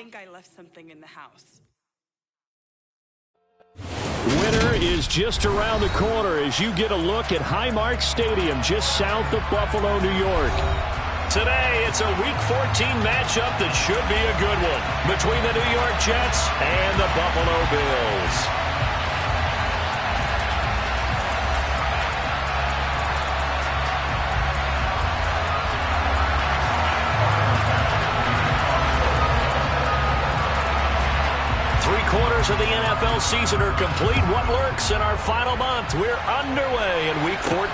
think I left something in the house. Winter is just around the corner as you get a look at Highmark Stadium just south of Buffalo, New York. Today, it's a Week 14 matchup that should be a good one between the New York Jets and the Buffalo Bills. Three-quarters of the NFL season are complete. What lurks in our final month? We're underway in Week 14.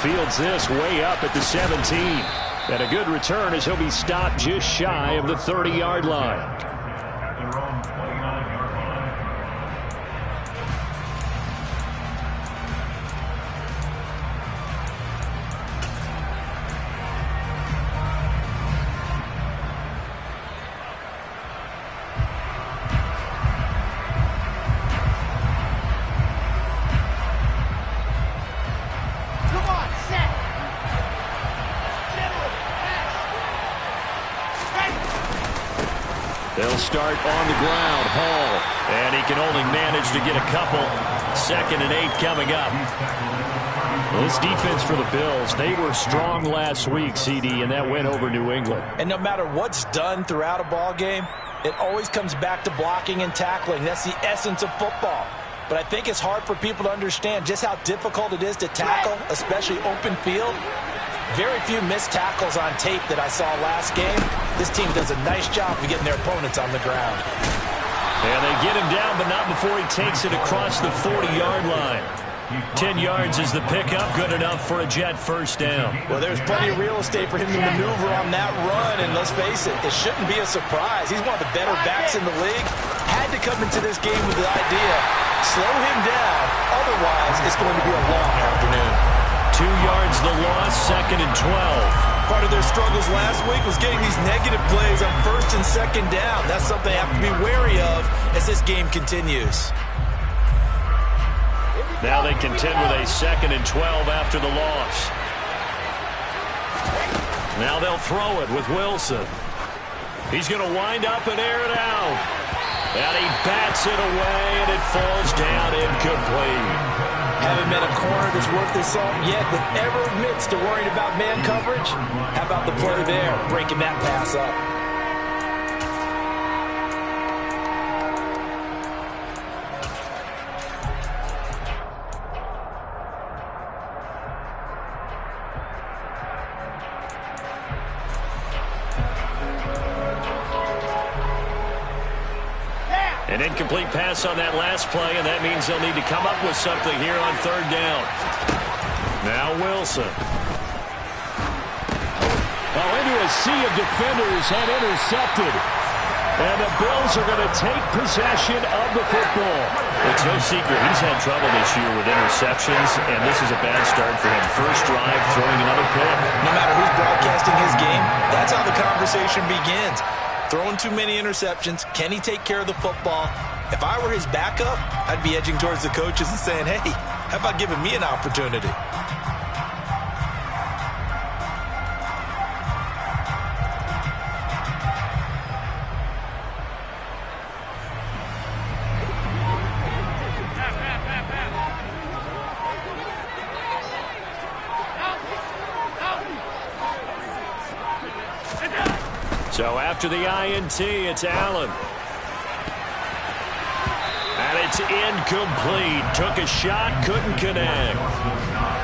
Fields this way up at the 17. And a good return as he'll be stopped just shy of the 30-yard line. They'll start on the ground. Hall. And he can only manage to get a couple. 2nd and 8 coming up. This defense for the Bills, they were strong last week, CD, and that went over New England. And no matter what's done throughout a ball game, it always comes back to blocking and tackling. That's the essence of football. But I think it's hard for people to understand just how difficult it is to tackle, especially open field. Very few missed tackles on tape that I saw last game. This team does a nice job of getting their opponents on the ground. And they get him down, but not before he takes it across the 40-yard line. 10 yards is the pickup, good enough for a Jet first down. Well, there's plenty of real estate for him to maneuver on that run, and let's face it, it shouldn't be a surprise. He's one of the better backs in the league. Had to come into this game with the idea, slow him down, otherwise it's going to be a long afternoon. 2 yards the loss, 2nd and 12. Part of their struggles last week was getting these negative plays on 1st and 2nd down. That's something they have to be wary of as this game continues. Now they contend with a 2nd and 12 after the loss. Now they'll throw it with Wilson. He's going to wind up and air it out. And he bats it away, and it falls down incomplete. Haven't met a corner that's worth their salt yet that ever admits to worrying about man coverage. How about the play there, breaking that pass up? An incomplete pass on that last play, and that means they'll need to come up with something here on 3rd down. Now Wilson. Oh, into a sea of defenders and intercepted. And the Bills are going to take possession of the football. It's no secret he's had trouble this year with interceptions, and this is a bad start for him. First drive, throwing another pick. No matter who's broadcasting his game, that's how the conversation begins. Throwing too many interceptions. Can he take care of the football? If I were his backup, I'd be edging towards the coaches and saying, hey, how about giving me an opportunity? So after the INT, it's Allen. And it's incomplete. Took a shot, couldn't connect.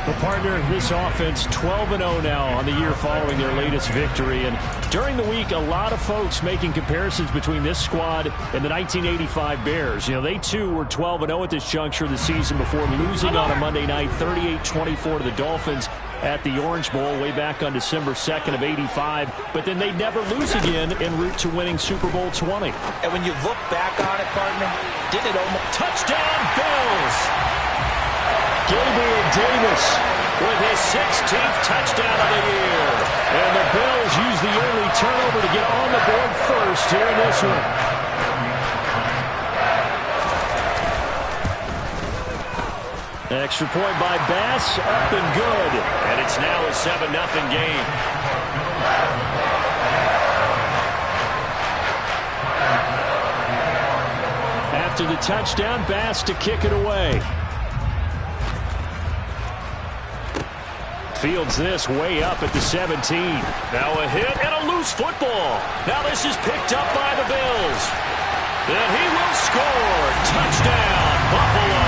The partner, this offense 12-0 now on the year following their latest victory. And during the week, a lot of folks making comparisons between this squad and the 1985 Bears. You know, they too were 12-0 at this juncture of the season before losing on a Monday night 38-24 to the Dolphins at the Orange Bowl way back on December 2nd of '85, but then they'd never lose again en route to winning Super Bowl 20. And when you look back on it, partner, didn't it almost... Touchdown, Bills! Gabriel Davis with his 16th touchdown of the year. And the Bills use the early turnover to get on the board first here in this one. Extra point by Bass, up and good. And it's now a 7-0 game. After the touchdown, Bass to kick it away. Fields this way up at the 17. Now a hit and a loose football. Now this is picked up by the Bills. And he will score. Touchdown, Buffalo.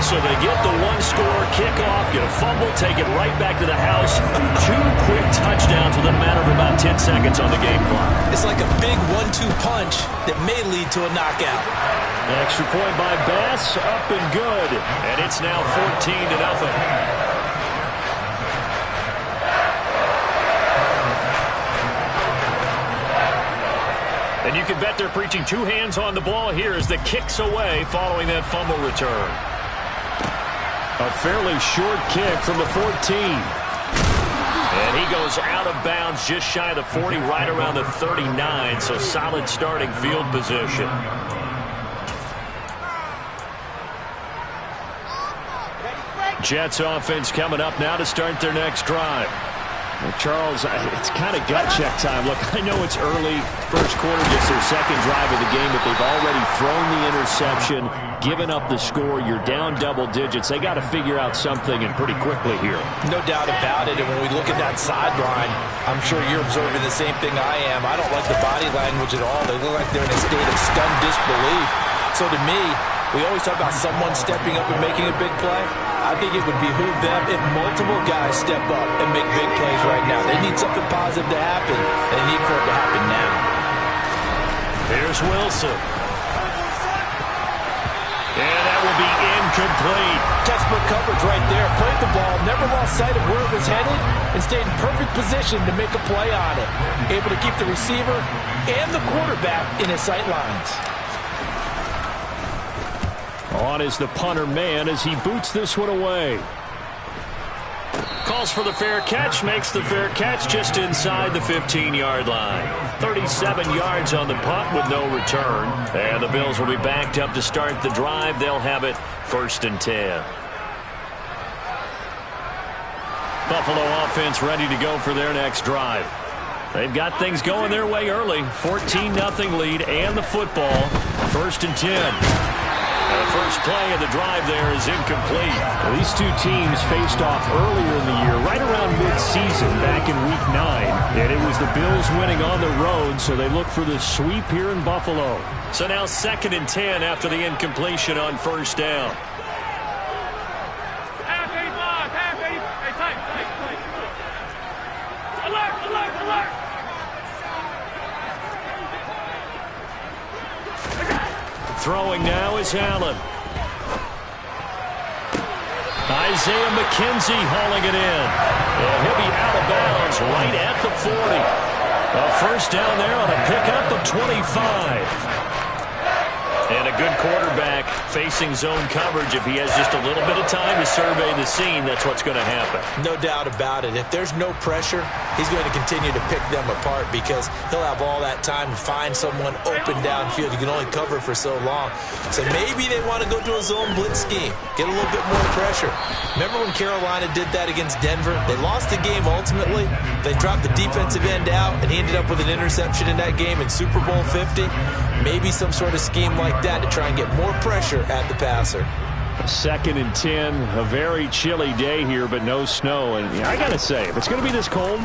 So they get the one-score kickoff, get a fumble, take it right back to the house. 2 quick touchdowns within a matter of about 10 seconds on the game clock. It's like a big 1-2 punch that may lead to a knockout. Extra point by Bass, up and good. And it's now 14-0. And you can bet they're preaching 2 hands on the ball here as the kick's away following that fumble return. A fairly short kick from the 14. And he goes out of bounds just shy of the 40, right around the 39, so solid starting field position. Jets offense coming up now to start their next drive. Well, Charles, it's kind of gut check time. Look, I know it's early, first quarter, just their second drive of the game, but they've already thrown the interception, given up the score. You're down double digits. They got to figure out something, and pretty quickly here. No doubt about it. And when we look at that sideline, I'm sure you're observing the same thing I am. I don't like the body language at all. They look like they're in a state of stunned disbelief. So to me, we always talk about someone stepping up and making a big play. I think it would behoove them if multiple guys step up and make big plays right now. They need something positive to happen, and they need for it to happen now. Here's Wilson. And that will be incomplete. Textbook coverage right there. Played the ball, never lost sight of where it was headed, and stayed in perfect position to make a play on it. Able to keep the receiver and the quarterback in his sight lines. On is the punter man as he boots this one away. Calls for the fair catch, makes the fair catch just inside the 15-yard line. 37 yards on the punt with no return. And the Bills will be backed up to start the drive. They'll have it 1st and 10. Buffalo offense ready to go for their next drive. They've got things going their way early. 14-0 lead and the football. 1st and 10. The first play of the drive there is incomplete. Well, these two teams faced off earlier in the year, right around mid-season, back in Week 9. And it was the Bills winning on the road, so they look for the sweep here in Buffalo. So now 2nd and 10 after the incompletion on 1st down. Throwing now is Allen. Isaiah McKenzie hauling it in. And he'll be out of bounds right at the 40. A first down there on a pickup of 25. And a good quarterback facing zone coverage. If he has just a little bit of time to survey the scene, that's what's going to happen. No doubt about it. If there's no pressure, he's going to continue to pick them apart because he'll have all that time to find someone open downfield. You can only cover for so long. So maybe they want to go to a zone blitz scheme, get a little bit more pressure. Remember when Carolina did that against Denver? They lost the game ultimately. They dropped the defensive end out, and he ended up with an interception in that game in Super Bowl 50. Maybe some sort of scheme like that to try and get more pressure at the passer. 2nd and 10, a very chilly day here, but no snow. And I got to say, if it's going to be this cold,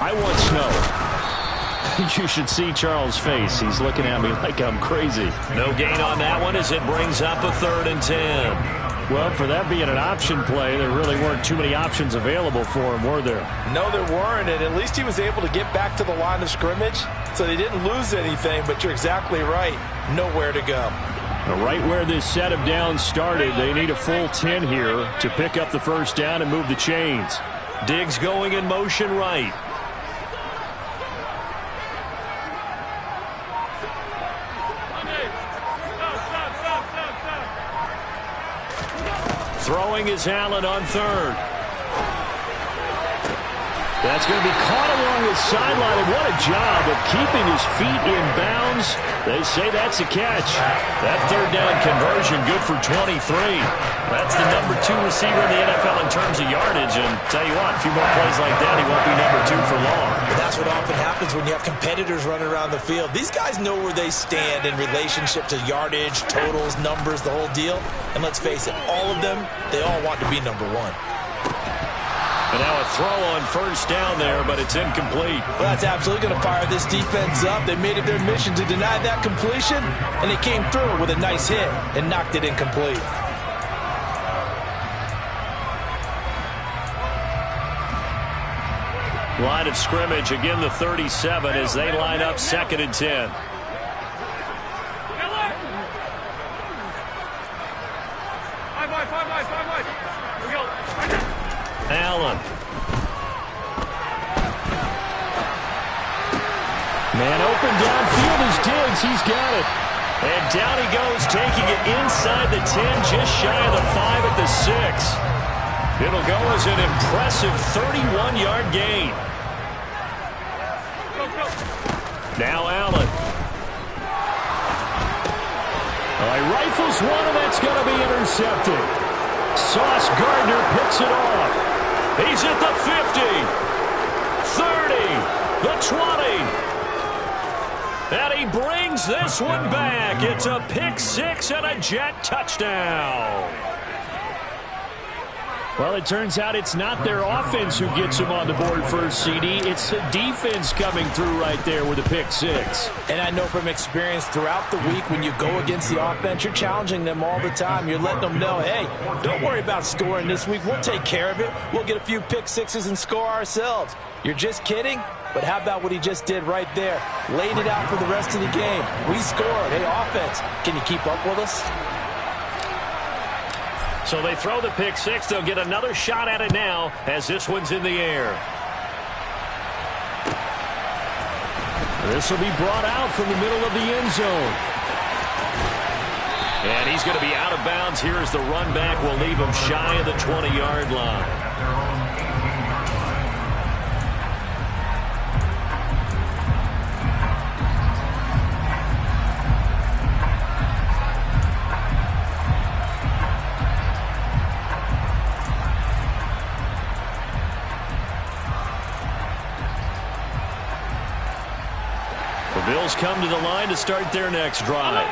I want snow. You should see Charles' face. He's looking at me like I'm crazy. No gain on that one as it brings up a 3rd and 10. Well, for that being an option play, there really weren't too many options available for him, were there? No, there weren't, and at least he was able to get back to the line of scrimmage, so they didn't lose anything, but you're exactly right. Nowhere to go. Right where this set of downs started, they need a full 10 here to pick up the first down and move the chains. Diggs going in motion right. Throwing is Allen on 3rd. That's going to be caught along the sideline, and what a job of keeping his feet in bounds. They say that's a catch. That third down conversion, good for 23. That's the number 2 receiver in the NFL in terms of yardage, and tell you what, a few more plays like that, he won't be number 2 for long. But that's what often happens when you have competitors running around the field. These guys know where they stand in relationship to yardage, totals, numbers, the whole deal. And let's face it, all of them, they all want to be number 1. And now a throw on first down there, but it's incomplete. Well, that's absolutely going to fire this defense up. They made it their mission to deny that completion, and they came through with a nice hit and knocked it incomplete. Line of scrimmage, again the 37 as they line up 2nd and 10. Allen. Man open downfield is Diggs. He's got it. And down he goes, taking it inside the 10, just shy of the 5 at the 6. It'll go as an impressive 31-yard gain. Now Allen. He rifles one, and that's going to be intercepted. Sauce Gardner picks it off. He's at the 50, 30, the 20. And he brings this one back. It's a pick 6 and a Jet touchdown. Well, it turns out it's not their offense who gets them on the board first, CD. It's the defense coming through right there with a pick 6. And I know from experience throughout the week when you go against the offense, you're challenging them all the time. You're letting them know, hey, don't worry about scoring this week. We'll take care of it. We'll get a few pick 6s and score ourselves. You're just kidding? But how about what he just did right there? Laid it out for the rest of the game. We scored. Hey, offense, can you keep up with us? So they throw the pick 6. They'll get another shot at it now as this one's in the air. This will be brought out from the middle of the end zone. And he's going to be out of bounds here as the run back will leave him shy of the 20-yard line. Bills come to the line to start their next drive.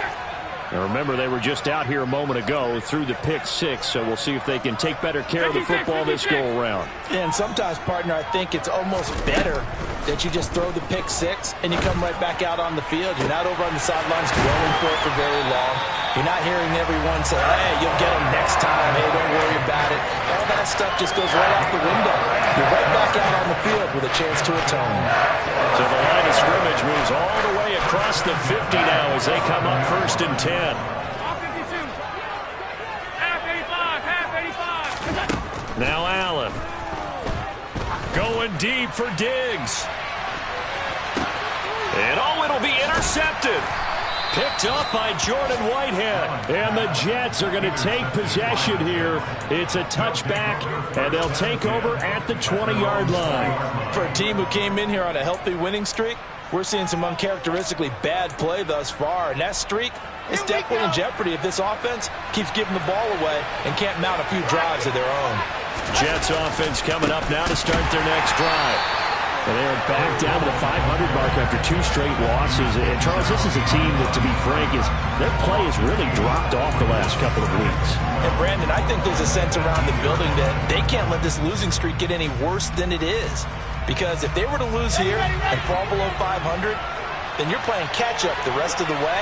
Now remember, they were just out here a moment ago through the pick 6, so we'll see if they can take better care of the football this go-around. And sometimes, partner, I think it's almost better that you just throw the pick 6 and you come right back out on the field. You're not over on the sidelines dwelling for it for very long. You're not hearing everyone say, hey, you'll get them next time. Hey, don't worry about it. All that stuff just goes right out the window. You're right back out on the field with a chance to atone. So the line of scrimmage moves all the way across the 50 now as they come up 1st and 10. Now Allen. Going deep for Diggs. And it'll be intercepted. Picked up by Jordan Whitehead. And the Jets are going to take possession here. It's a touchback, and they'll take over at the 20-yard line. For a team who came in here on a healthy winning streak, we're seeing some uncharacteristically bad play thus far. And that streak is definitely in jeopardy if this offense keeps giving the ball away and can't mount a few drives of their own. Jets offense coming up now to start their next drive. And they are back down to the 500 mark after 2 straight losses. And, Charles, this is a team that, to be frank, their play has really dropped off the last couple of weeks. And, Brandon, I think there's a sense around the building that they can't let this losing streak get any worse than it is. Because if they were to lose here and fall below 500, then you're playing catch-up the rest of the way.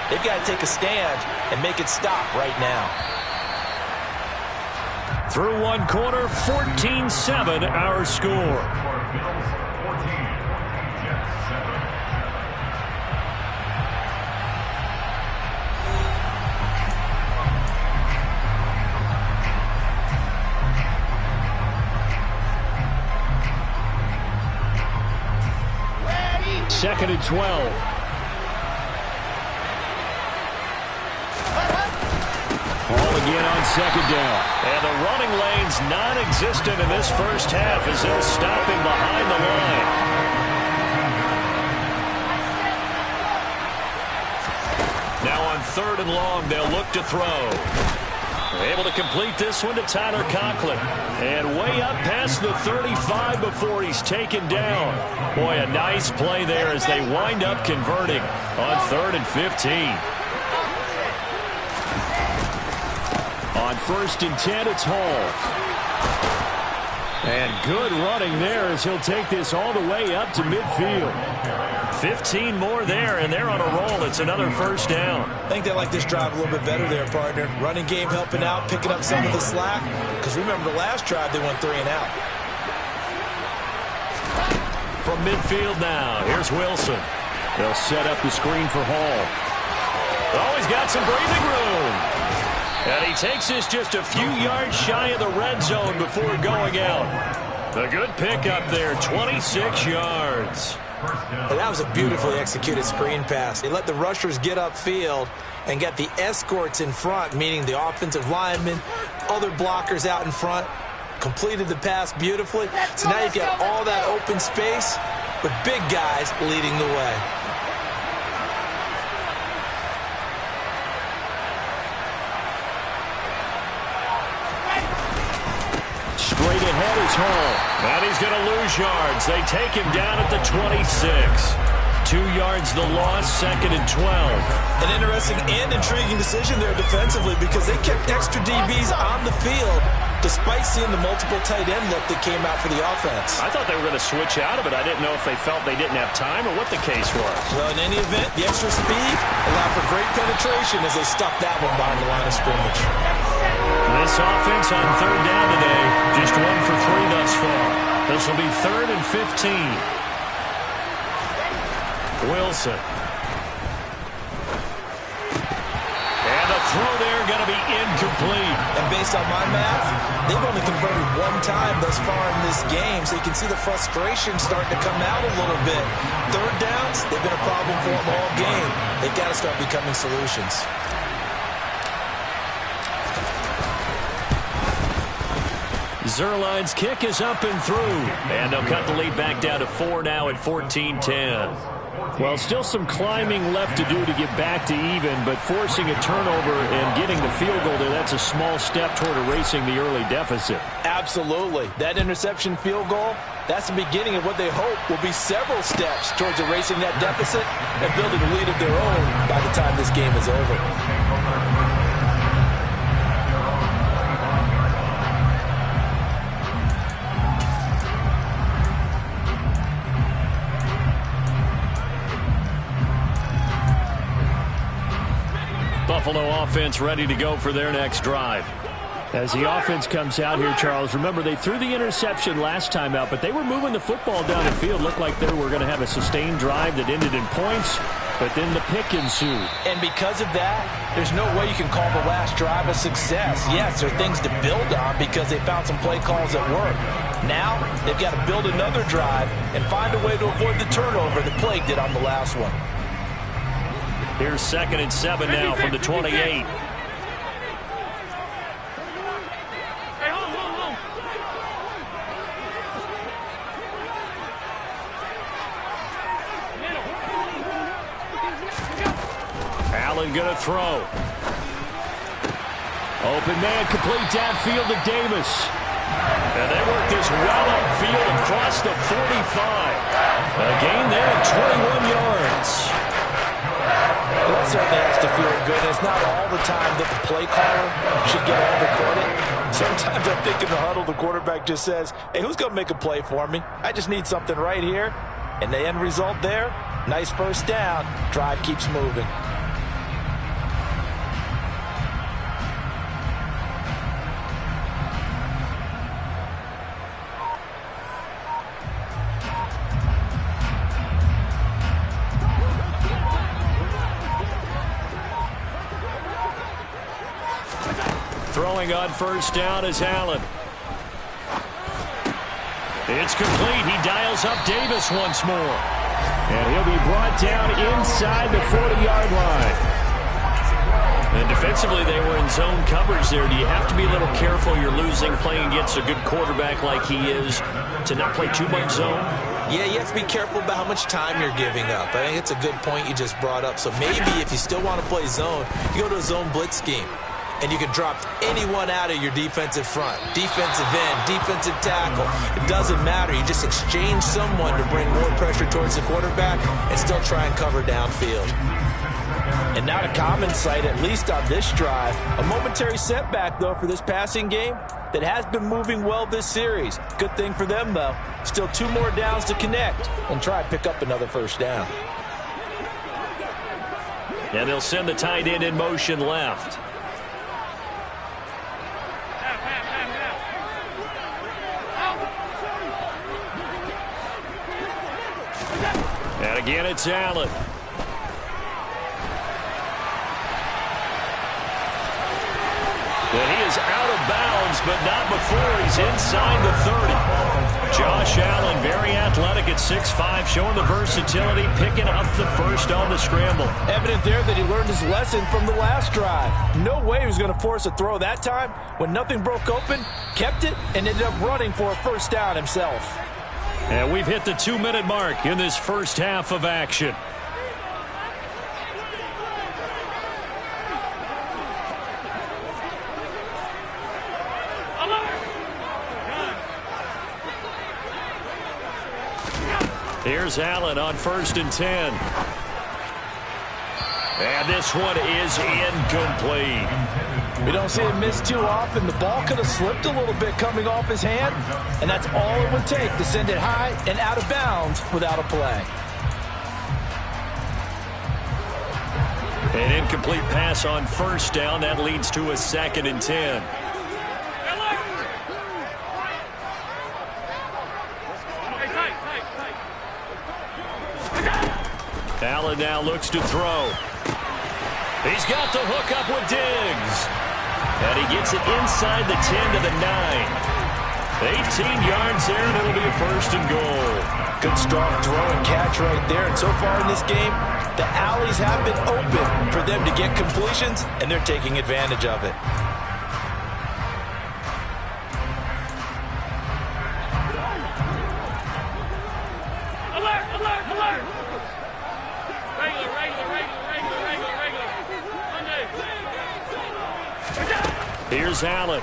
They've got to take a stand and make it stop right now. Through one quarter, 14-7 our score. Second and 12. Ball again on second down. And the running lane's non-existent in this first half as they'll stop him behind the line. Now on 3rd and long, they'll look to throw. Able to complete this one to Tyler Conklin. And way up past the 35 before he's taken down. Boy, a nice play there as they wind up converting on 3rd and 15. On 1st and 10, it's Hall. And good running there as he'll take this all the way up to midfield. 15 more there, and they're on a roll. It's another first down. I think they like this drive a little bit better there, partner. Running game helping out, picking up some of the slack. Because remember the last drive, they went 3 and out. From midfield now, here's Wilson. They'll set up the screen for Hall. Oh, he's got some breathing room. And he takes this just a few yards shy of the red zone before going out. A good pickup there, 26 yards. And that was a beautifully executed screen pass. They let the rushers get upfield and get the escorts in front, meaning the offensive linemen, other blockers out in front, completed the pass beautifully. So now you've got all that open space with big guys leading the way. Straight ahead is Hall. And he's going to lose yards. They take him down at the 26. 2 yards the loss, 2nd and 12. An interesting and intriguing decision there defensively because they kept extra DBs on the field despite seeing the multiple tight end look that came out for the offense. I thought they were going to switch out of it. I didn't know if they felt they didn't have time or what the case was. Well, in any event, the extra speed allowed for great penetration as they stuck that one behind the line of scrimmage. This offense on 3rd down today, just 1 for 3 thus far. This will be 3rd and 15. Wilson. And the throw there going to be incomplete. And based on my math, they've only converted 1 time thus far in this game, so you can see the frustration starting to come out a little bit. 3rd downs, they've been a problem for them all game. They've got to start becoming solutions. Zuerlein's kick is up and through. And they'll cut the lead back down to 4 now at 14-10. Well, still some climbing left to do to get back to even, but forcing a turnover and getting the field goal there, that's a small step toward erasing the early deficit. Absolutely. That interception field goal, that's the beginning of what they hope will be several steps towards erasing that deficit and building a lead of their own by the time this game is over. Buffalo offense ready to go for their next drive. As the offense comes out here, Charles, remember they threw the interception last time out, but they were moving the football down the field. Looked like they were going to have a sustained drive that ended in points, but then the pick ensued. And because of that, there's no way you can call the last drive a success. Yes, there are things to build on because they found some play calls that work. Now, they've got to build another drive and find a way to avoid the turnover that plagued it on the last one. Here's 2nd and 7 now from the 28. Allen going to throw. Open man, complete downfield to Davis. And they work this well upfield across the 45. A gain there of 21 yards. Well, that certainly has to feel good. It's not all the time that the play caller should get all the credit. Sometimes I think in the huddle, the quarterback just says, hey, who's going to make a play for me? I just need something right here. And the end result there, nice first down. Drive keeps moving. Throwing on first down is Allen. It's complete. He dials up Davis once more. And he'll be brought down inside the 40-yard line. And defensively, they were in zone coverage there. Do you have to be a little careful you're losing playing against a good quarterback like he is to not play too much zone? Yeah, you have to be careful about how much time you're giving up. I think it's a good point you just brought up. So maybe if you still want to play zone, you go to a zone blitz scheme. And you can drop anyone out of your defensive front. Defensive end, defensive tackle. It doesn't matter. You just exchange someone to bring more pressure towards the quarterback and still try and cover downfield. And not a common sight, at least on this drive. A momentary setback, though, for this passing game that has been moving well this series. Good thing for them, though. Still 2 more downs to connect and try and pick up another first down. And they'll send the tight end in motion left. And again, it's Allen. And he is out of bounds, but not before he's inside the 30. Josh Allen, very athletic at 6'5", showing the versatility, picking up the first on the scramble. Evident there that he learned his lesson from the last drive. No way he was going to force a throw that time. When nothing broke open, kept it, and ended up running for a first down himself. And we've hit the 2-minute mark in this first half of action. Here's Allen on 1st and 10. And this one is incomplete. We don't see him miss too often. The ball could have slipped a little bit coming off his hand, and that's all it would take to send it high and out of bounds without a play. An incomplete pass on 1st down. That leads to a 2nd and 10. Allen now looks to throw. He's got the hook up with Diggs. And he gets it inside the 10 to the 9. 18 yards there, and it'll be a 1st and goal. Good strong throw and catch right there. And so far in this game, the alleys have been open for them to get completions, and they're taking advantage of it. Here's Allen.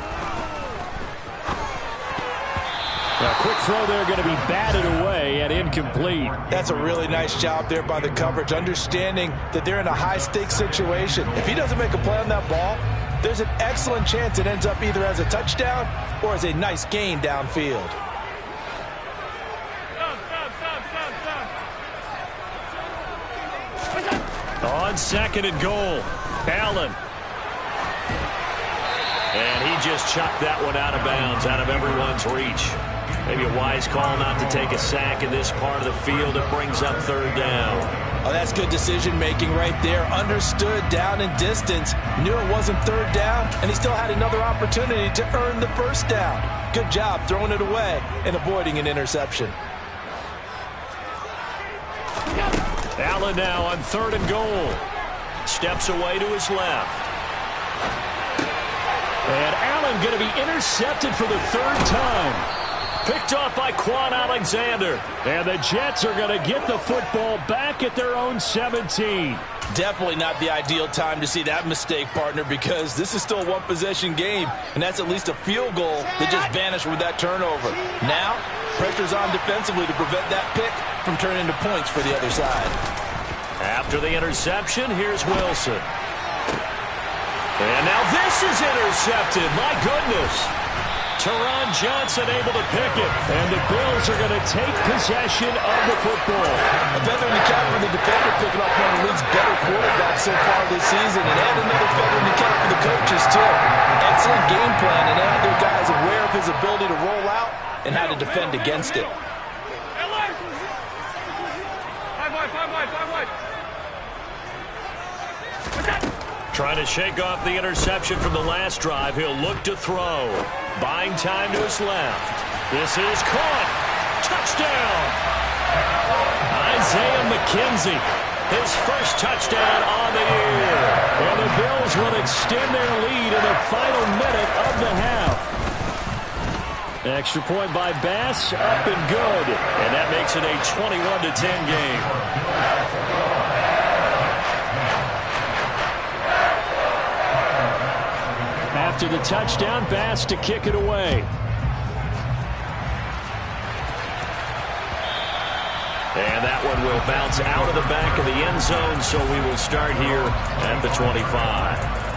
A quick throw there, going to be batted away and incomplete. That's a really nice job there by the coverage, understanding that they're in a high-stakes situation. If he doesn't make a play on that ball, there's an excellent chance it ends up either as a touchdown or as a nice gain downfield. On 2nd and goal, Allen. And he just chucked that one out of bounds, out of everyone's reach. Maybe a wise call not to take a sack in this part of the field. It brings up 3rd down. Oh, that's good decision-making right there. Understood down and distance. Knew it wasn't 3rd down, and he still had another opportunity to earn the 1st down. Good job throwing it away and avoiding an interception. Allen now on 3rd and goal. Steps away to his left. And Allen going to be intercepted for the 3rd time. Picked off by Quan Alexander. And the Jets are going to get the football back at their own 17. Definitely not the ideal time to see that mistake, partner, because this is still a one-possession game, and that's at least a field goal that just vanished with that turnover. Now, pressure's on defensively to prevent that pick from turning into points for the other side. After the interception, here's Wilson. And now this is intercepted. My goodness. Teron Johnson able to pick it. And the Bills are going to take possession of the football. A feather in the cap for the defender, picking off one of the league's better quarterbacks so far this season. And another feather in the cap for the coaches, too. Excellent game plan, and they had their guys aware of his ability to roll out and how to defend against it. Trying to shake off the interception from the last drive. He'll look to throw. Buying time to his left. This is caught. Touchdown. Isaiah McKenzie. his first touchdown on the year. And the Bills will extend their lead in the final minute of the half. Extra point by Bass, up and good. And that makes it a 21-10 game. After the touchdown, Bass to kick it away. And that one will bounce out of the back of the end zone, so we will start here at the 25.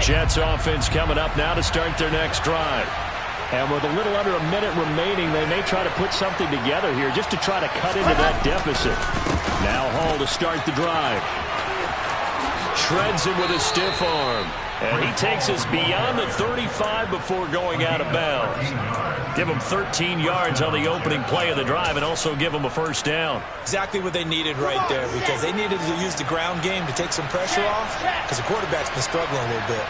Jets offense coming up now to start their next drive. And with a little under a minute remaining, they may try to put something together here just to try to cut into that deficit. Now Hall to start the drive. Shreds him with a stiff arm. And he takes us beyond the 35 before going out of bounds. Give him 13 yards on the opening play of the drive and also give him a first down. Exactly what they needed right there, because they needed to use the ground game to take some pressure off, because the quarterback's been struggling a little bit.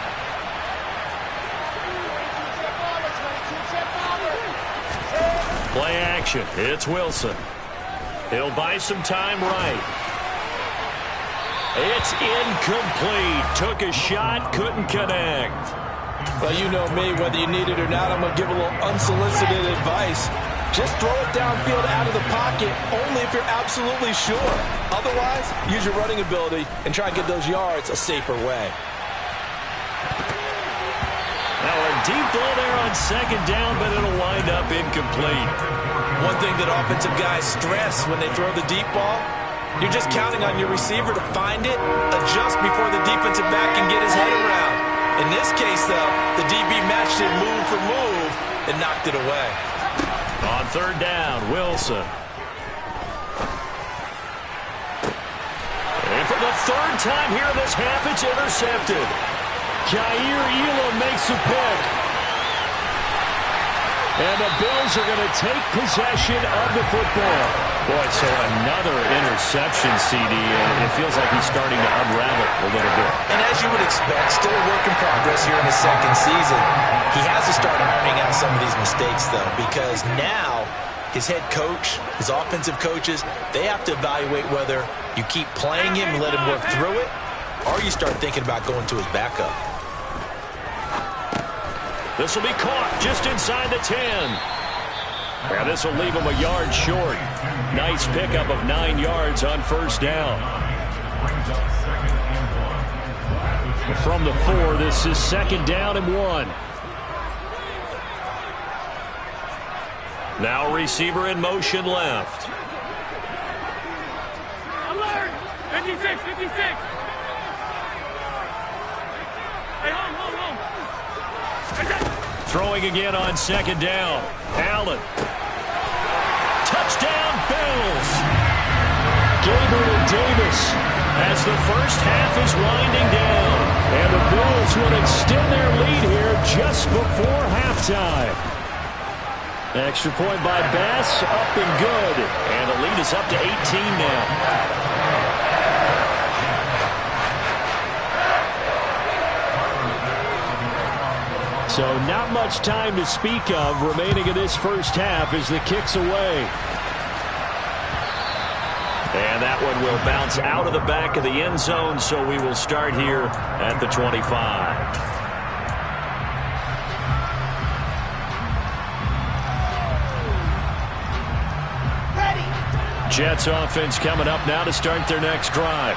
Play action. It's Wilson. He'll buy some time right. It's incomplete. Took a shot, couldn't connect. Well, you know me, whether you need it or not, I'm going to give a little unsolicited advice. Just throw it downfield out of the pocket, only if you're absolutely sure. Otherwise, use your running ability and try and get those yards a safer way. Now a deep ball there on second down, but it'll wind up incomplete. One thing that offensive guys stress when they throw the deep ball, you're just counting on your receiver to find it, adjust before the defensive back can get his head around. In this case, though, the DB matched it move for move and knocked it away. On third down, Wilson. And for the third time here in this half, it's intercepted. Jair Elam makes a pick. And the Bills are going to take possession of the football. Boy, so another interception, CD, and it feels like he's starting to unravel a little bit. And as you would expect, still a work in progress here in his second season. He has to start ironing out some of these mistakes, though, because now his head coach, his offensive coaches, they have to evaluate whether you keep playing him and let him work through it, or you start thinking about going to his backup. This will be caught just inside the 10. And this will leave him a yard short. Nice pickup of 9 yards on first down. From the 4, this is second down and 1. Now receiver in motion left. Alert! 56, 56! Hey, home! Throwing again on second down. Allen. Touchdown, Bills. Gabriel Davis as the first half is winding down. And the Bills will extend their lead here just before halftime. Extra point by Bass, up and good. And the lead is up to 18 now. So not much time to speak of remaining in this first half as the kick's away. And that one will bounce out of the back of the end zone, so we will start here at the 25. Jets offense coming up now to start their next drive.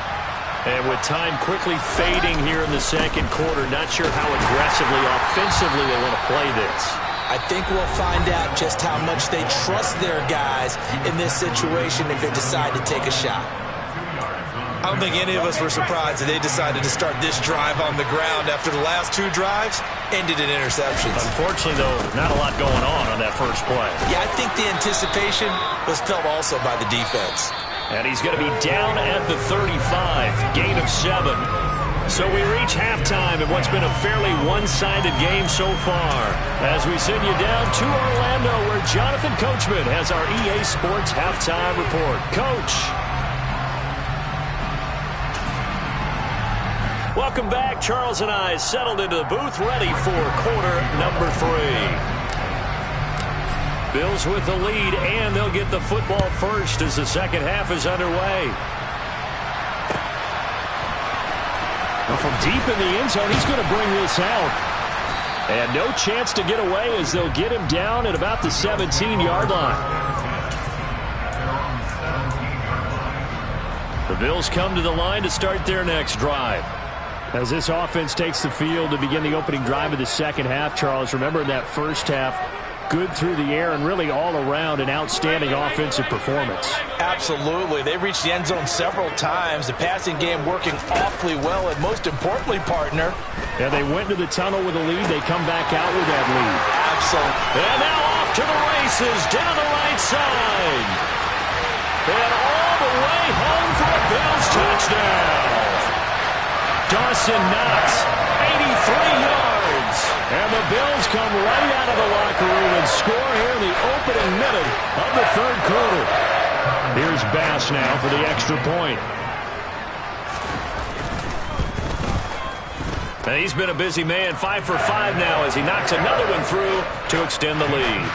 And with time quickly fading here in the second quarter, not sure how aggressively, offensively they want to play this. I think we'll find out just how much they trust their guys in this situation if they decide to take a shot. I don't think any of us were surprised that they decided to start this drive on the ground after the last 2 drives ended in interceptions. Unfortunately, though, not a lot going on that first play. Yeah, I think the anticipation was felt also by the defense. And he's going to be down at the 35, gain of 7. So we reach halftime in what's been a fairly one-sided game so far. As we send you down to Orlando, where Jonathan Coachman has our EA Sports halftime report. Coach. Welcome back. Charles and I settled into the booth, ready for quarter number 3. Bills with the lead, and they'll get the football first as the second half is underway. Now from deep in the end zone, he's going to bring this out. And no chance to get away as they'll get him down at about the 17-yard line. The Bills come to the line to start their next drive. As this offense takes the field to begin the opening drive of the second half, Charles, remember in that first half, good through the air and really all around an outstanding offensive performance. Absolutely. They reached the end zone several times. The passing game working awfully well, and most importantly, partner. Yeah, they went to the tunnel with a lead. They come back out with that lead. Absolutely. And now off to the races down the right side. And all the way home for a Bills touchdown. Dawson Knox, 83 yards. And the Bills come right out of the locker room and score here in the opening minute of the third quarter. Here's Bass now for the extra point. And he's been a busy man, 5 for 5 now as he knocks another one through to extend the lead.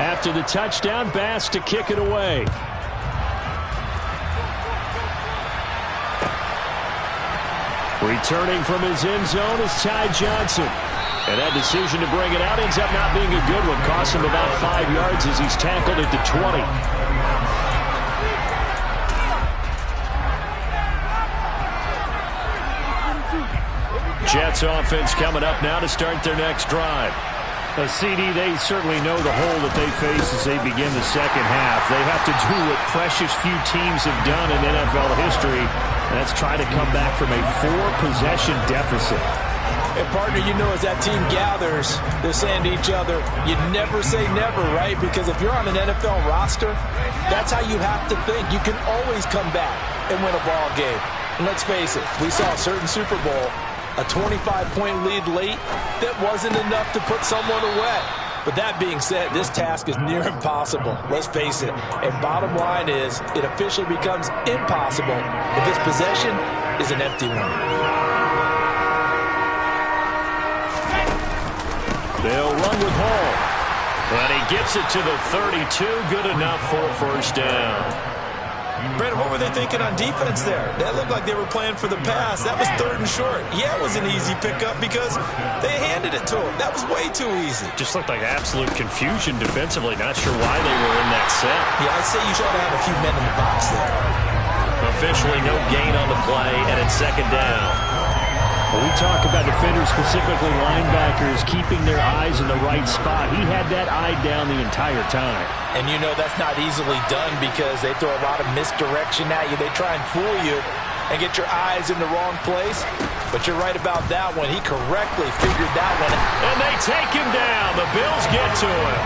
After the touchdown, Bass to kick it away. Returning from his end zone is Ty Johnson. And that decision to bring it out ends up not being a good one. Costs him about 5 yards as he's tackled at the 20. Jets offense coming up now to start their next drive. CD, they certainly know the hole that they face as they begin the second half. They have to do what precious few teams have done in NFL history. That's try to come back from a 4-possession deficit. And partner, you know, as that team gathers, they're saying to each other, you never say never, right? Because if you're on an NFL roster, that's how you have to think. You can always come back and win a ball game. And let's face it, we saw a certain Super Bowl, a 25-point lead late, that wasn't enough to put someone away. But that being said, this task is near impossible. Let's face it. And bottom line is, it officially becomes impossible if this possession is an empty one. They'll run with Hall. And he gets it to the 32. Good enough for a first down. Brandon, what were they thinking on defense there? That looked like they were playing for the pass. That was 3rd and short. Yeah, it was an easy pickup because they handed it to him. That was way too easy. Just looked like absolute confusion defensively. Not sure why they were in that set. Yeah, I'd say you should have a few men in the box there. Officially no gain on the play, and it's second down. When we talk about defenders, specifically linebackers, keeping their eyes in the right spot, he had that eye down the entire time. And you know that's not easily done because they throw a lot of misdirection at you. They try and fool you and get your eyes in the wrong place. But you're right about that one. He correctly figured that one. And they take him down. The Bills get to him.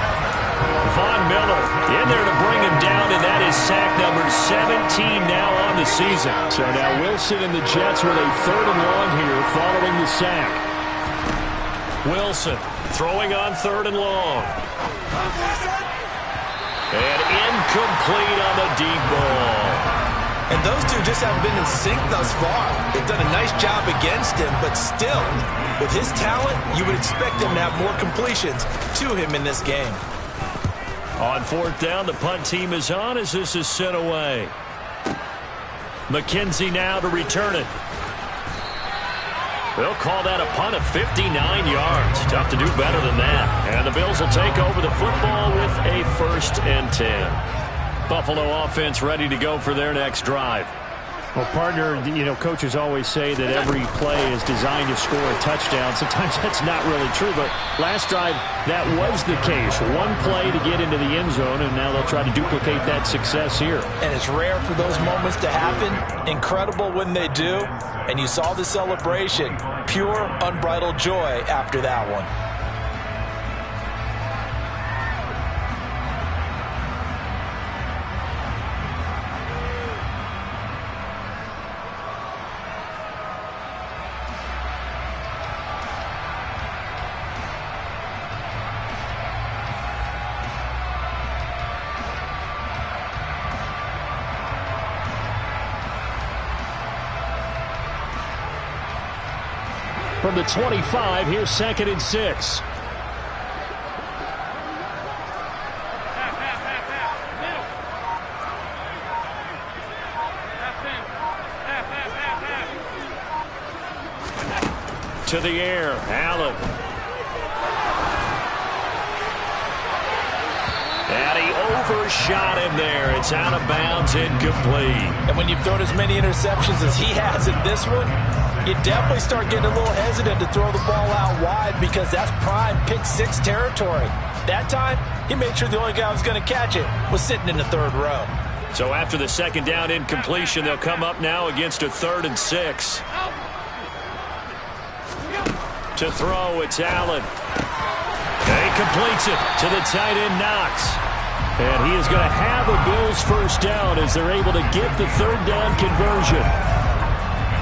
Von Miller in there to bring him down, and that is sack number 17 now on the season. So now Wilson and the Jets with a 3rd and long here following the sack. Wilson throwing on 3rd and long. And incomplete on the deep ball. And those two just haven't been in sync thus far. They've done a nice job against him, but still, with his talent, you would expect him to have more completions to him in this game. On 4th down, the punt team is on as this is sent away. McKenzie now to return it. They'll call that a punt of 59 yards. Tough to do better than that. And the Bills will take over the football with a 1st and 10. Buffalo offense ready to go for their next drive. Well, partner, you know, coaches always say that every play is designed to score a touchdown. Sometimes that's not really true, but last drive, that was the case. One play to get into the end zone, and now they'll try to duplicate that success here. And it's rare for those moments to happen. Incredible when they do. And you saw the celebration. Pure, unbridled joy after that one. from the 25. Here's 2nd and 6. To the air, Allen. And he overshot him there. It's out of bounds, incomplete. And when you've thrown as many interceptions as he has in this one, you definitely start getting a little hesitant to throw the ball out wide because that's prime pick 6 territory. That time, he made sure the only guy who was going to catch it was sitting in the 3rd row. So after the 2nd down incompletion, they'll come up now against a 3rd and 6. To throw, it's Allen. And he completes it to the tight end, Knox. And he is going to have a Bills first down as they're able to get the 3rd down conversion.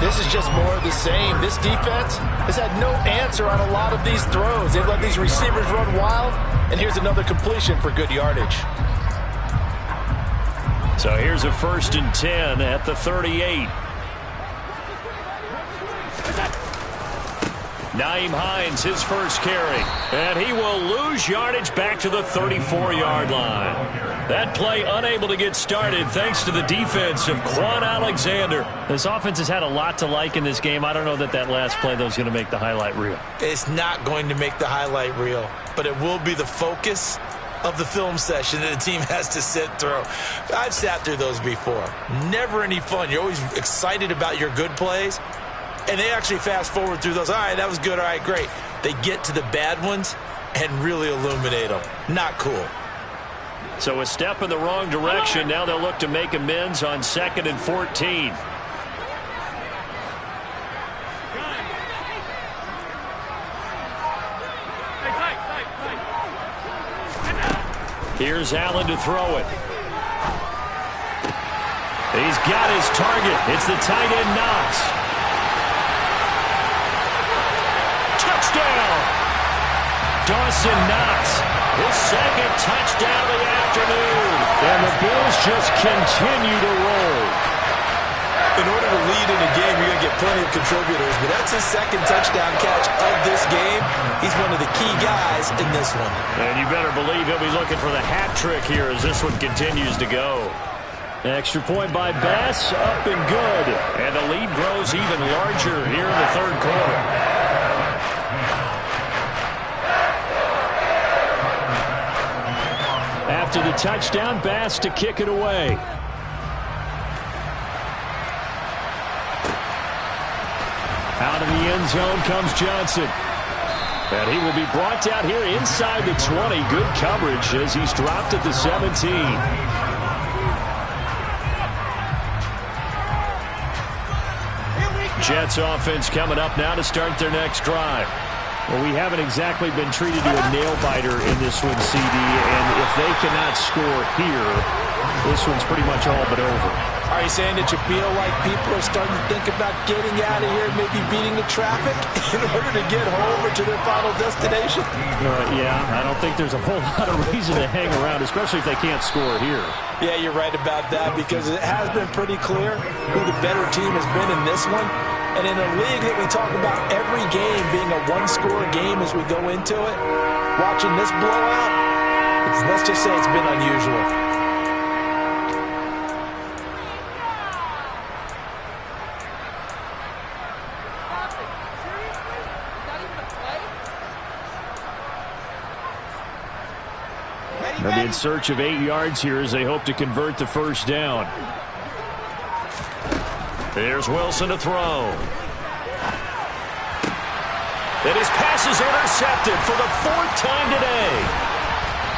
This is just more of the same. This defense has had no answer on a lot of these throws. They've let these receivers run wild, and here's another completion for good yardage. So here's a 1st and 10 at the 38. Nyheim Hines, his first carry. And he will lose yardage back to the 34-yard line. That play unable to get started thanks to the defense of Quan Alexander. This offense has had a lot to like in this game. I don't know that last play, though, is going to make the highlight reel. It's not going to make the highlight reel, but it will be the focus of the film session that the team has to sit through. I've sat through those before. Never any fun. You're always excited about your good plays. And they actually fast forward through those. All right, that was good. All right, great. They get to the bad ones and really illuminate them. Not cool. So a step in the wrong direction. Now they'll look to make amends on 2nd and 14. Here's Allen to throw it. He's got his target. It's the tight end, Knox. Touchdown! Dawson Knox, his 2nd touchdown of the afternoon. And the Bills just continue to roll. In order to lead in a game, you're going to get plenty of contributors, but that's his 2nd touchdown catch of this game. He's one of the key guys in this one. And you better believe he'll be looking for the hat trick here as this one continues to go. Extra point by Bass, up and good. And the lead grows even larger here in the 3rd quarter. After the touchdown, Bass to kick it away. Out of the end zone comes Johnson. And he will be brought down here inside the 20. Good coverage as he's dropped at the 17. Jets offense coming up now to start their next drive. Well, we haven't exactly been treated to a nail-biter in this one, CD, and if they cannot score here, this one's pretty much all but over. Are you saying that you feel like people are starting to think about getting out of here, maybe beating the traffic in order to get home or to their final destination? Yeah, I don't think there's a whole lot of reason to hang around, especially if they can't score here. Yeah, you're right about that because it has been pretty clear who the better team has been in this one. And in a league that we talk about every game being a one-score game as we go into it, watching this blowout, let's just say it's been unusual. They'll be in search of 8 yards here as they hope to convert the first down. There's Wilson to throw. And his pass is intercepted for the 4th time today.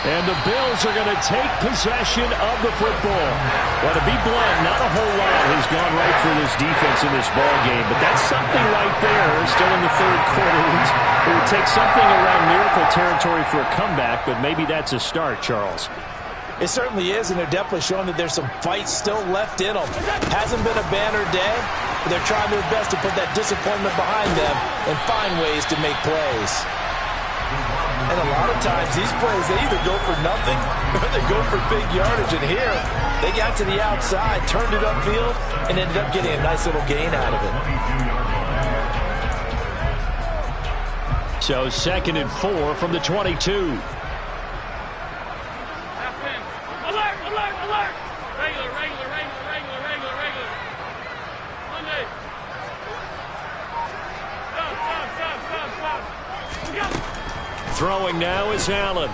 And the Bills are going to take possession of the football. Well, to be blunt, not a whole lot has gone right for this defense in this ball game, but that's something right there. Still in the 3rd quarter. It would take something around miracle territory for a comeback, but maybe that's a start, Charles. It certainly is, and they're definitely showing that there's some fight still left in them. Hasn't been a banner day, but they're trying their best to put that disappointment behind them and find ways to make plays. And a lot of times, these plays, they either go for nothing or they go for big yardage. And here, they got to the outside, turned it upfield, and ended up getting a nice little gain out of it. So 2nd and 4 from the 22. Alert, alert, alert. Regular, regular, regular, regular, regular, regular. Monday. Stop. Throwing now is Allen.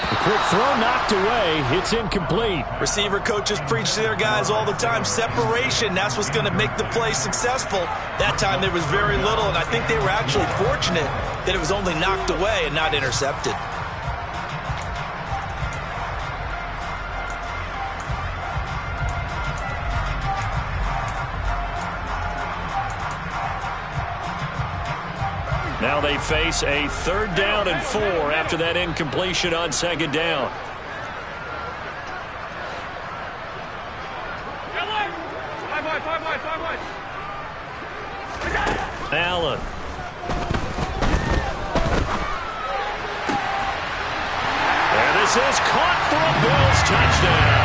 A quick throw knocked away. It's incomplete. Receiver coaches preach to their guys all the time. Separation, that's what's going to make the play successful. That time there was very little, and I think they were actually fortunate that it was only knocked away and not intercepted. Now they face a 3rd down and 4 after that incompletion on 2nd down. Allen. And this is caught for a Bills touchdown.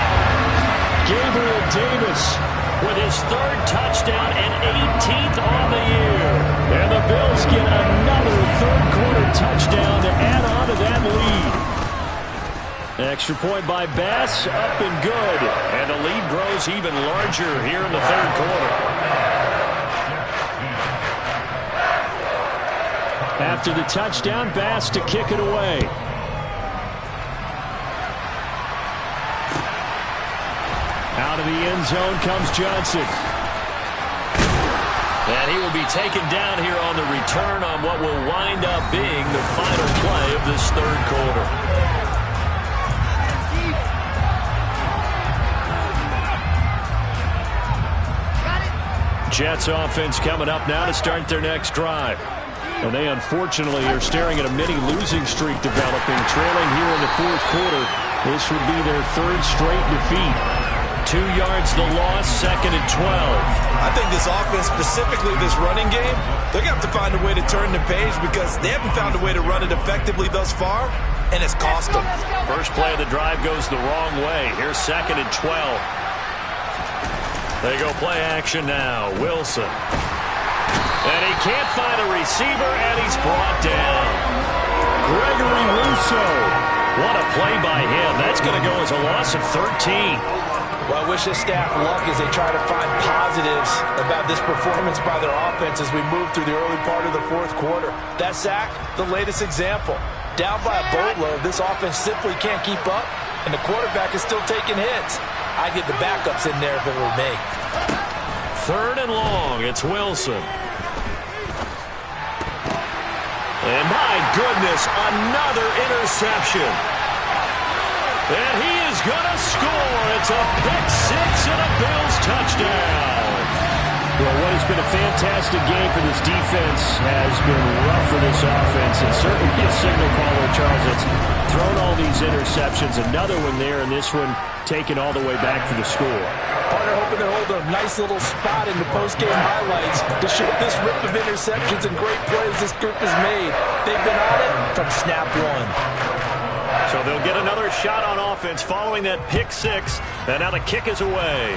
Gabriel Davis with his 3rd touchdown and 18th on the year. And the Bills get another 3rd quarter touchdown to add on to that lead. Extra point by Bass, up and good. And the lead grows even larger here in the 3rd quarter. After the touchdown, Bass to kick it away. Out of the end zone comes Johnson. And he will be taken down here on the return on what will wind up being the final play of this 3rd quarter. Jets offense coming up now to start their next drive. And they unfortunately are staring at a mini losing streak developing, trailing here in the 4th quarter. This would be their 3rd straight defeat. 2 yards the loss, 2nd and 12. I think this offense, specifically this running game, they're going to have to find a way to turn the page because they haven't found a way to run it effectively thus far, and it's cost them. First play of the drive goes the wrong way. Here's 2nd and 12. They go play action now. Wilson. And he can't find a receiver, and he's brought down. Gregory Rousseau. What a play by him. That's going to go as a loss of 13. Well, I wish this staff luck as they try to find positives about this performance by their offense as we move through the early part of the 4th quarter. That sack, the latest example. Down by a boatload, this offense simply can't keep up, and the quarterback is still taking hits. I'd get the backups in there if it were me. 3rd and long, it's Wilson. And my goodness, another interception. And he is going to score. It's a pick-6 and a Bills touchdown. Well, what has been a fantastic game for this defense has been rough for this offense, and certainly a signal caller, Charles, that's thrown all these interceptions. Another one there, and this one taken all the way back for the score. Partner hoping to hold a nice little spot in the post-game highlights to show this rip of interceptions and great plays this group has made. They've been on it from snap one. So they'll get another shot on offense following that pick-6, and now the kick is away.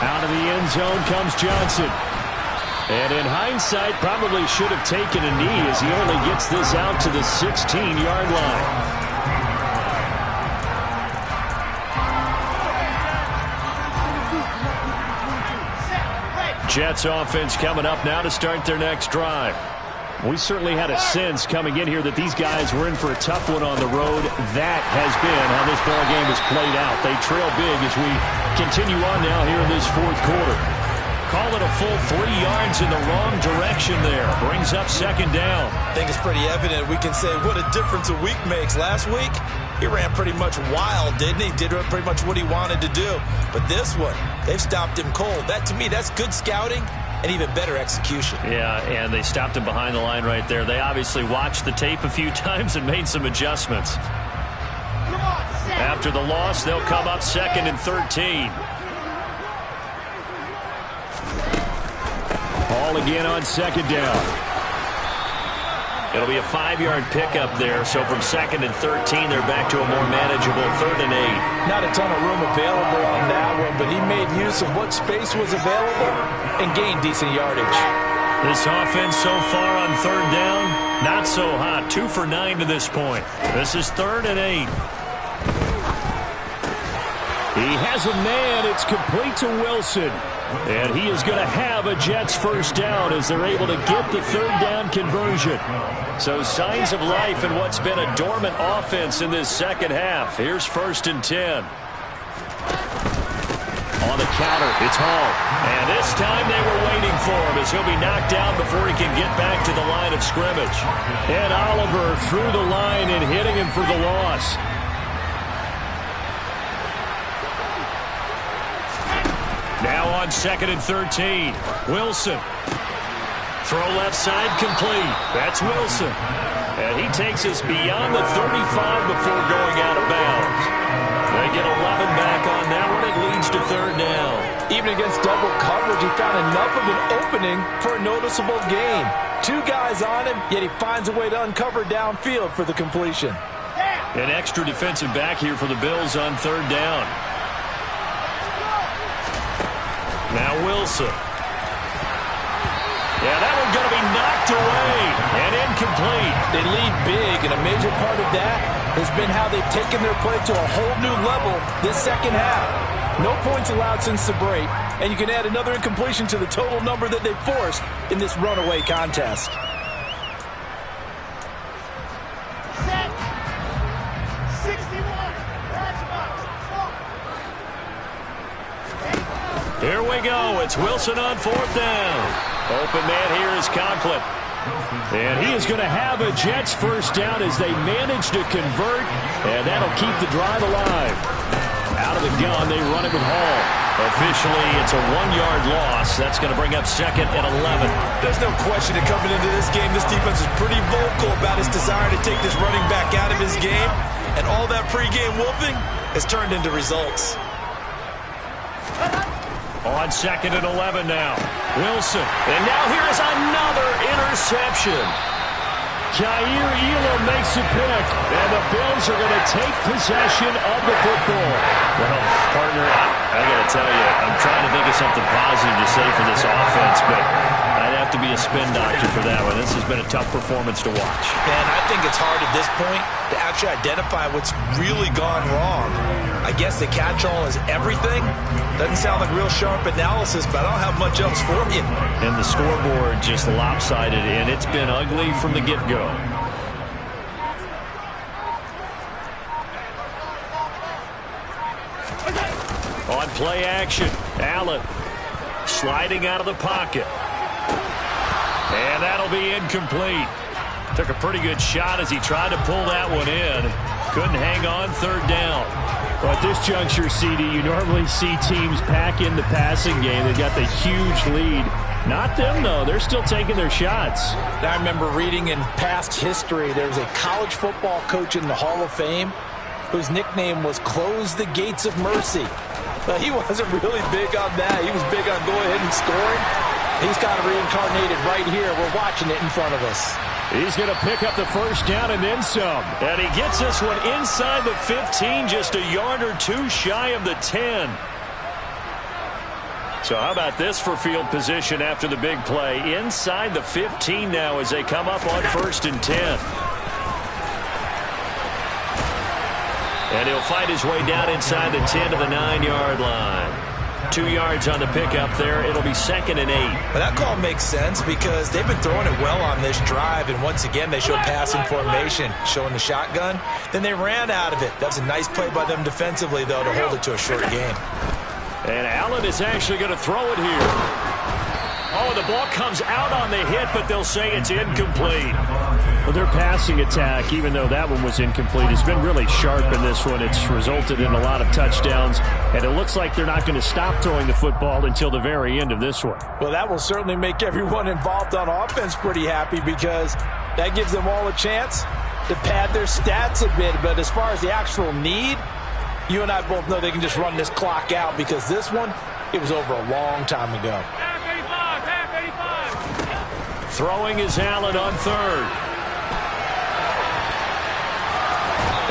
Out of the end zone comes Johnson. And in hindsight, probably should have taken a knee as he only gets this out to the 16-yard line. Jets offense coming up now to start their next drive. We certainly had a sense coming in here that these guys were in for a tough one on the road. That has been how this ball game has played out. They trail big as we continue on now here in this 4th quarter. Call it a full 3 yards in the wrong direction there. Brings up 2nd down. I think it's pretty evident. We can say what a difference a week makes. Last week, he ran pretty much wild, didn't he? Did pretty much what he wanted to do. But this one, they've stopped him cold. That, to me, that's good scouting and even better execution. Yeah, and they stopped him behind the line right there. They obviously watched the tape a few times and made some adjustments. After the loss, they'll come up 2nd and 13. Ball again on 2nd down. It'll be a 5-yard pickup there. So from 2nd and 13, they're back to a more manageable 3rd and 8. Not a ton of room available on that one, but he made use of what space was available and gained decent yardage. This offense so far on 3rd down, not so hot. 2 for 9 to this point. This is 3rd and 8. He has a man. It's complete to Wilson. And he is going to have a Jets first down as they're able to get the 3rd down conversion. So signs of life in what's been a dormant offense in this second half. Here's 1st and 10. On the counter, it's Hall. And this time they were waiting for him as he'll be knocked down before he can get back to the line of scrimmage. And Oliver through the line and hitting him for the loss. Now on 2nd and 13. Wilson. Throw left side complete. That's Wilson. And he takes us beyond the 35 before going out of bounds. They get 11 back on that one. It leads to 3rd down. Even against double coverage, he found enough of an opening for a noticeable gain. 2 guys on him, yet he finds a way to uncover downfield for the completion. An extra defensive back here for the Bills on 3rd down. Now Wilson. Yeah, that one's going to be knocked away and incomplete. They lead big, and a major part of that has been how they've taken their play to a whole new level this second half. No points allowed since the break, and you can add another incompletion to the total number that they forced in this runaway contest. Set. 61. Here we go. It's Wilson on 4th down. Open man here is Conklin. And he is going to have a Jets first down as they manage to convert, and that'll keep the drive alive. Out of the gun, they run it with Hall. Officially, it's a 1-yard loss. That's going to bring up 2nd and 11. There's no question that coming into this game, this defense is pretty vocal about its desire to take this running back out of his game, and all that pregame wolfing has turned into results. On 2nd and 11 now. Wilson. And now here is another interception. Kaiir Elam makes a pick, and the Bills are going to take possession of the football. Well, partner, I got to tell you, I'm trying to think of something positive to say for this offense, but I'd have to be a spin doctor for that one. This has been a tough performance to watch. And I think it's hard at this point to actually identify what's really gone wrong. I guess the catch-all is everything. Doesn't sound like real sharp analysis, but I don't have much else for you. And the scoreboard just lopsided, and it's been ugly from the get-go. On play action, Allen sliding out of the pocket. And that'll be incomplete. Took a pretty good shot as he tried to pull that one in. Couldn't hang on 3rd down. Well, at this juncture, CD, you normally see teams pack in the passing game. They've got the huge lead. Not them, though. They're still taking their shots. I remember reading in past history, there was a college football coach in the Hall of Fame whose nickname was Close the Gates of Mercy. But he wasn't really big on that. He was big on go ahead and scoring. He's got it reincarnated right here. We're watching it in front of us. He's going to pick up the first down and then some. And he gets this one inside the 15, just a yard or 2 shy of the 10. So how about this for field position after the big play? Inside the 15 now as they come up on 1st and 10. And he'll fight his way down inside the 10 to the 9-yard line. 2 yards on the pickup there. It'll be 2nd and 8. Well, that call makes sense because they've been throwing it well on this drive, and once again they showed passing formation, showing the shotgun. Then they ran out of it. That was a nice play by them defensively, though, to hold it to a short game. And Allen is actually going to throw it here. Oh, the ball comes out on the hit, but they'll say it's incomplete. Well, their passing attack, even though that one was incomplete, has been really sharp in this one. It's resulted in a lot of touchdowns, and it looks like they're not going to stop throwing the football until the very end of this one. Well, that will certainly make everyone involved on offense pretty happy because that gives them all a chance to pad their stats a bit. But as far as the actual need, you and I both know they can just run this clock out because this one, it was over a long time ago. Half 85, half 85. Throwing is Allen on 3rd.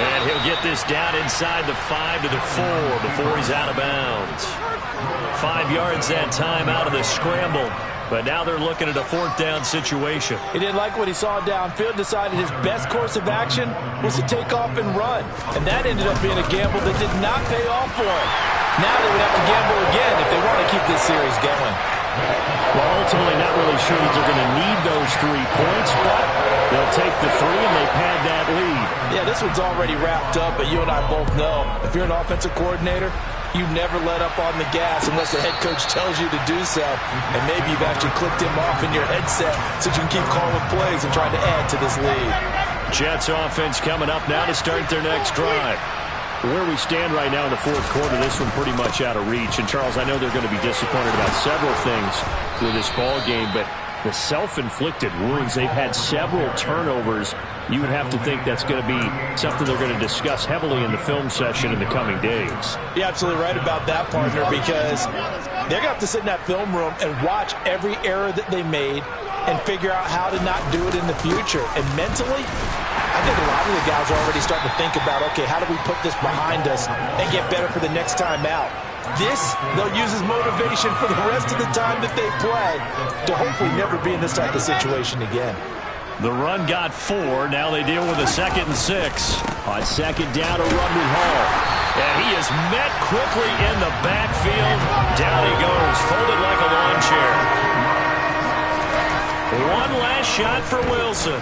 And he'll get this down inside the 5 to the 4 before he's out of bounds. 5 yards that time out of the scramble. But now they're looking at a 4th down situation. He didn't like what he saw downfield, decided his best course of action was to take off and run. And that ended up being a gamble that did not pay off for him. Now they would have to gamble again if they want to keep this series going. Well, ultimately, not really sure that they're going to need those 3 points, but they'll take the 3 and they pad that lead. Yeah, this one's already wrapped up, but you and I both know if you're an offensive coordinator, you never let up on the gas unless the head coach tells you to do so. And maybe you've actually clicked him off in your headset so you can keep calling plays and trying to add to this lead. Jets offense coming up now to start their next drive. Where we stand right now in the 4th quarter, this one pretty much out of reach. And, Charles, I know they're going to be disappointed about several things with this ball game, but the self-inflicted wounds, they've had several turnovers. You would have to think that's going to be something they're going to discuss heavily in the film session in the coming days. You're absolutely right about that, partner, because they're going to have to sit in that film room and watch every error that they made and figure out how to not do it in the future. And mentally, I think a lot of the guys are already starting to think about, okay, how do we put this behind us and get better for the next time out? This, they'll use as motivation for the rest of the time that they play to hopefully never be in this type of situation again. The run got 4. Now they deal with a 2nd and 6. On 2nd down, a run with Hall. And he is met quickly in the backfield. Down he goes, folded like a lawn chair. One last shot for Wilson.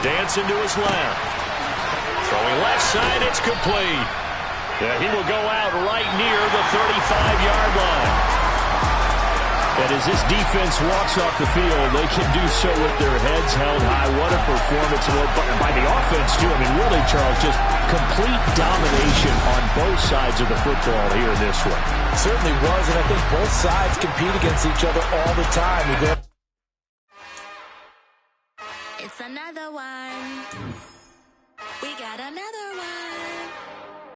Dancing to his left. Throwing left side, it's complete. Yeah, he will go out right near the 35-yard line. And as this defense walks off the field, they can do so with their heads held high. What a performance by the offense, too. I mean, really, Charles, just complete domination on both sides of the football here in this one. Certainly was, and I think both sides compete against each other all the time. It's another one. We got another one.